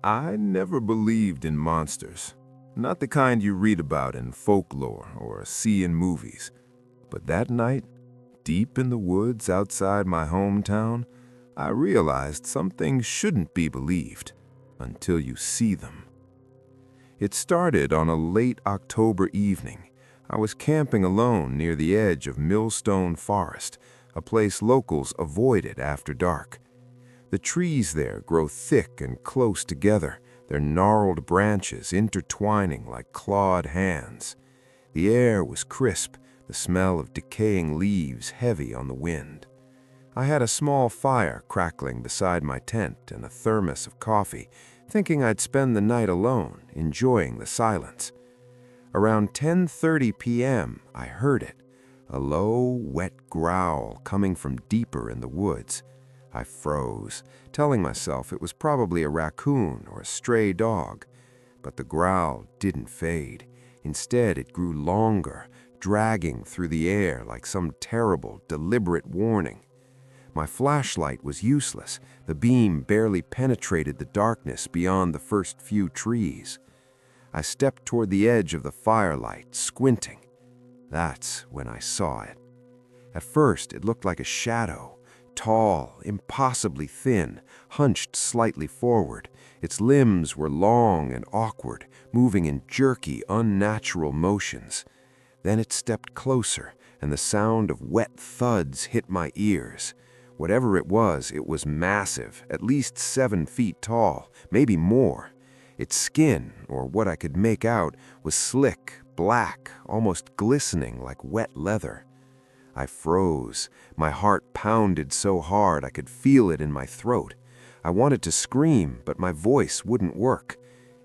I never believed in monsters. Not the kind you read about in folklore or see in movies. But that night, deep in the woods outside my hometown, I realized some things shouldn't be believed until you see them. It started on a late October evening. I was camping alone near the edge of Millstone Forest, a place locals avoided after dark. The trees there grow thick and close together, their gnarled branches intertwining like clawed hands. The air was crisp, the smell of decaying leaves heavy on the wind. I had a small fire crackling beside my tent and a thermos of coffee, thinking I'd spend the night alone, enjoying the silence. Around 10:30 p.m., I heard it, a low, wet growl coming from deeper in the woods. I froze, telling myself it was probably a raccoon or a stray dog. But the growl didn't fade. Instead, it grew longer, dragging through the air like some terrible, deliberate warning. My flashlight was useless. The beam barely penetrated the darkness beyond the first few trees. I stepped toward the edge of the firelight, squinting. That's when I saw it. At first, it looked like a shadow. Tall, impossibly thin, hunched slightly forward. Its limbs were long and awkward, moving in jerky, unnatural motions. Then it stepped closer, and the sound of wet thuds hit my ears. Whatever it was massive, at least 7 feet tall, maybe more. Its skin, or what I could make out, was slick, black, almost glistening like wet leather. I froze. My heart pounded so hard I could feel it in my throat. I wanted to scream, but my voice wouldn't work.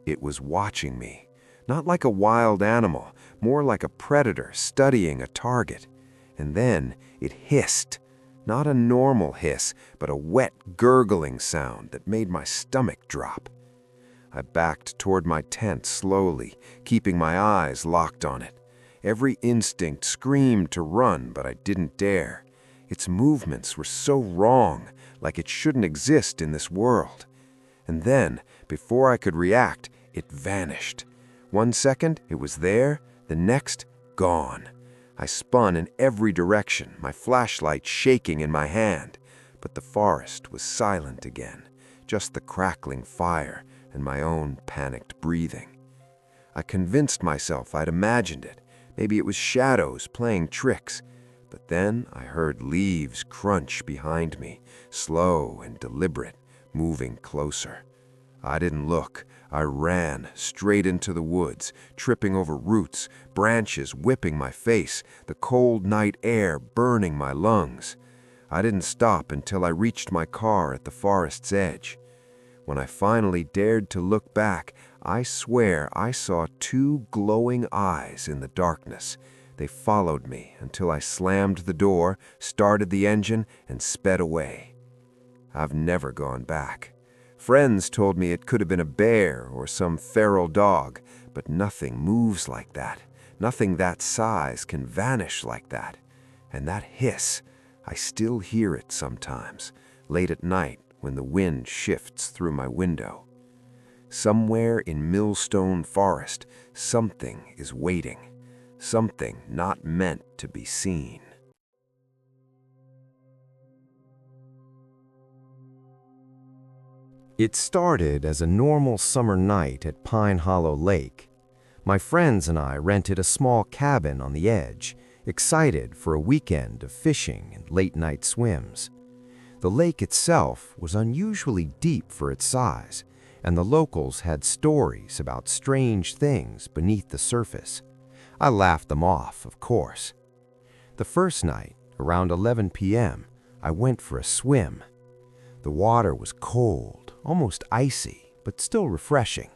It was watching me. Not like a wild animal, more like a predator studying a target. And then it hissed. Not a normal hiss, but a wet, gurgling sound that made my stomach drop. I backed toward my tent slowly, keeping my eyes locked on it. Every instinct screamed to run, but I didn't dare. Its movements were so wrong, like it shouldn't exist in this world. And then, before I could react, it vanished. 1 second, it was there, the next, gone. I spun in every direction, my flashlight shaking in my hand. But the forest was silent again, just the crackling fire and my own panicked breathing. I convinced myself I'd imagined it. Maybe it was shadows playing tricks. But then I heard leaves crunch behind me, slow and deliberate, moving closer. I didn't look. I ran straight into the woods, tripping over roots, branches whipping my face, the cold night air burning my lungs. I didn't stop until I reached my car at the forest's edge. When I finally dared to look back, I swear I saw 2 glowing eyes in the darkness. They followed me until I slammed the door, started the engine, and sped away. I've never gone back. Friends told me it could have been a bear or some feral dog, but nothing moves like that. Nothing that size can vanish like that. And that hiss, I still hear it sometimes, late at night when the wind shifts through my window. Somewhere in Millstone Forest, something is waiting. Something not meant to be seen. It started as a normal summer night at Pine Hollow Lake. My friends and I rented a small cabin on the edge, excited for a weekend of fishing and late-night swims. The lake itself was unusually deep for its size, and the locals had stories about strange things beneath the surface. I laughed them off, of course. The first night, around 11 p.m., I went for a swim. The water was cold, almost icy, but still refreshing.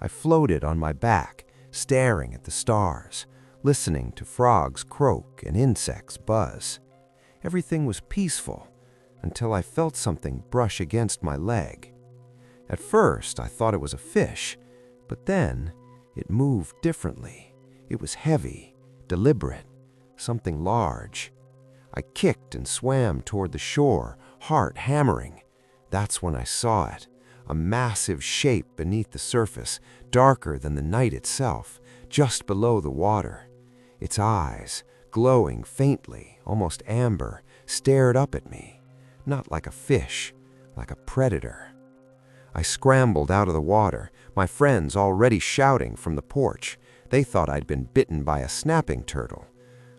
I floated on my back, staring at the stars, listening to frogs croak and insects buzz. Everything was peaceful until I felt something brush against my leg. At first, I thought it was a fish, but then it moved differently. It was heavy, deliberate, something large. I kicked and swam toward the shore, heart hammering. That's when I saw it, a massive shape beneath the surface, darker than the night itself, just below the water. Its eyes, glowing faintly, almost amber, stared up at me, not like a fish, like a predator. I scrambled out of the water, my friends already shouting from the porch. They thought I'd been bitten by a snapping turtle.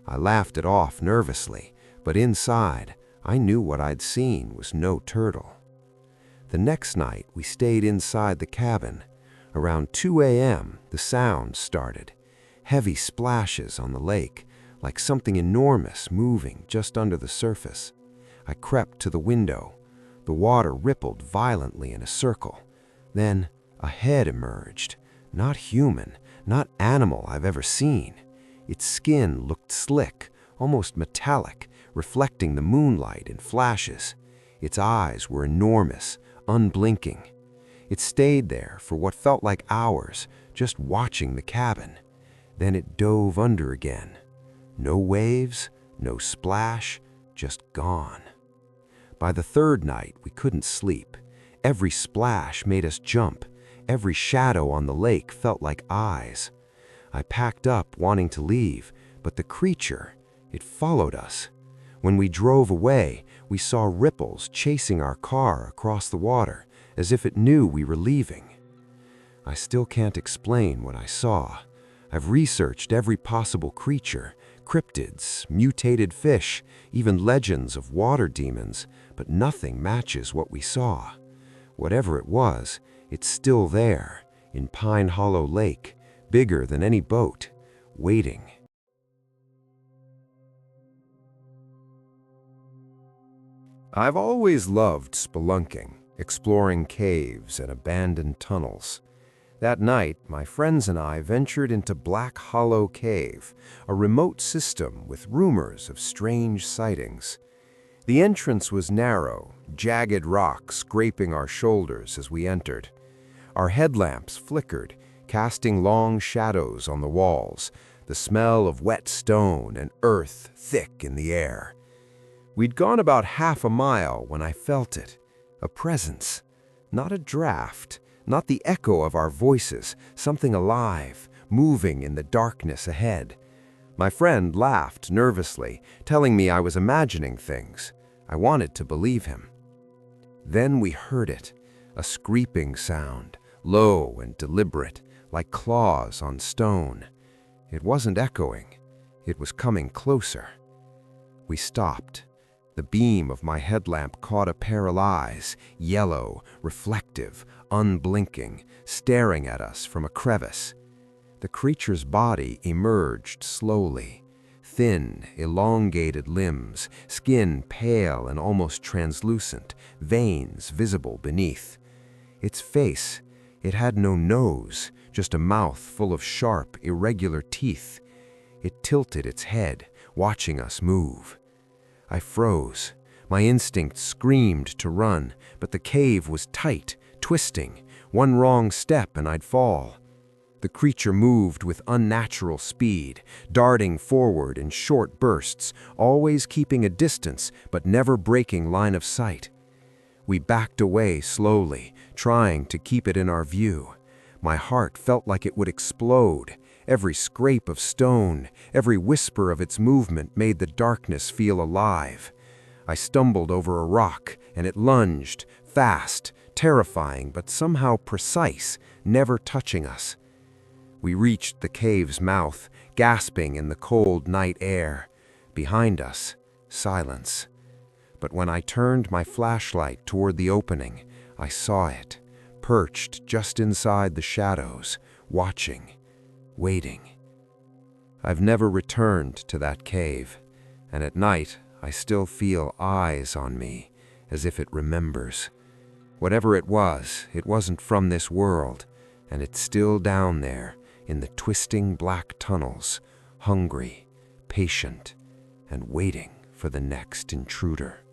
I laughed it off nervously, but inside, I knew what I'd seen was no turtle. The next night, we stayed inside the cabin. Around 2 a.m., the sounds started. Heavy splashes on the lake, like something enormous moving just under the surface. I crept to the window. The water rippled violently in a circle. Then a head emerged. Not human, not animal I've ever seen. Its skin looked slick, almost metallic, reflecting the moonlight in flashes. Its eyes were enormous, unblinking. It stayed there for what felt like hours, just watching the cabin. Then it dove under again. No waves, no splash, just gone. By the third night, we couldn't sleep. Every splash made us jump. Every shadow on the lake felt like eyes. I packed up, wanting to leave, but the creature, it followed us. When we drove away, we saw ripples chasing our car across the water, as if it knew we were leaving. I still can't explain what I saw. I've researched every possible creature, cryptids, mutated fish, even legends of water demons, but nothing matches what we saw. Whatever it was, it's still there, in Pine Hollow Lake, bigger than any boat, waiting. I've always loved spelunking, exploring caves and abandoned tunnels. That night, my friends and I ventured into Black Hollow Cave, a remote system with rumors of strange sightings. The entrance was narrow, jagged rocks scraping our shoulders as we entered. Our headlamps flickered, casting long shadows on the walls, the smell of wet stone and earth thick in the air. We'd gone about half a mile when I felt it, a presence, not a draft, not the echo of our voices, something alive, moving in the darkness ahead. My friend laughed nervously, telling me I was imagining things. I wanted to believe him. Then we heard it, a scraping sound, low and deliberate, like claws on stone. It wasn't echoing. It was coming closer. We stopped. The beam of my headlamp caught a pair of eyes, yellow, reflective, unblinking, staring at us from a crevice. The creature's body emerged slowly. Thin, elongated limbs, skin pale and almost translucent, veins visible beneath. Its face, it had no nose, just a mouth full of sharp, irregular teeth. It tilted its head, watching us move. I froze. My instinct screamed to run, but the cave was tight, twisting. One wrong step and I'd fall. The creature moved with unnatural speed, darting forward in short bursts, always keeping a distance but never breaking line of sight. We backed away slowly, trying to keep it in our view. My heart felt like it would explode. Every scrape of stone, every whisper of its movement made the darkness feel alive. I stumbled over a rock, and it lunged, fast, terrifying, but somehow precise, never touching us. We reached the cave's mouth, gasping in the cold night air. Behind us, silence. But when I turned my flashlight toward the opening, I saw it, perched just inside the shadows, watching, waiting. I've never returned to that cave, and at night I still feel eyes on me, as if it remembers. Whatever it wasn't from this world, and it's still down there in the twisting black tunnels, hungry, patient, and waiting for the next intruder.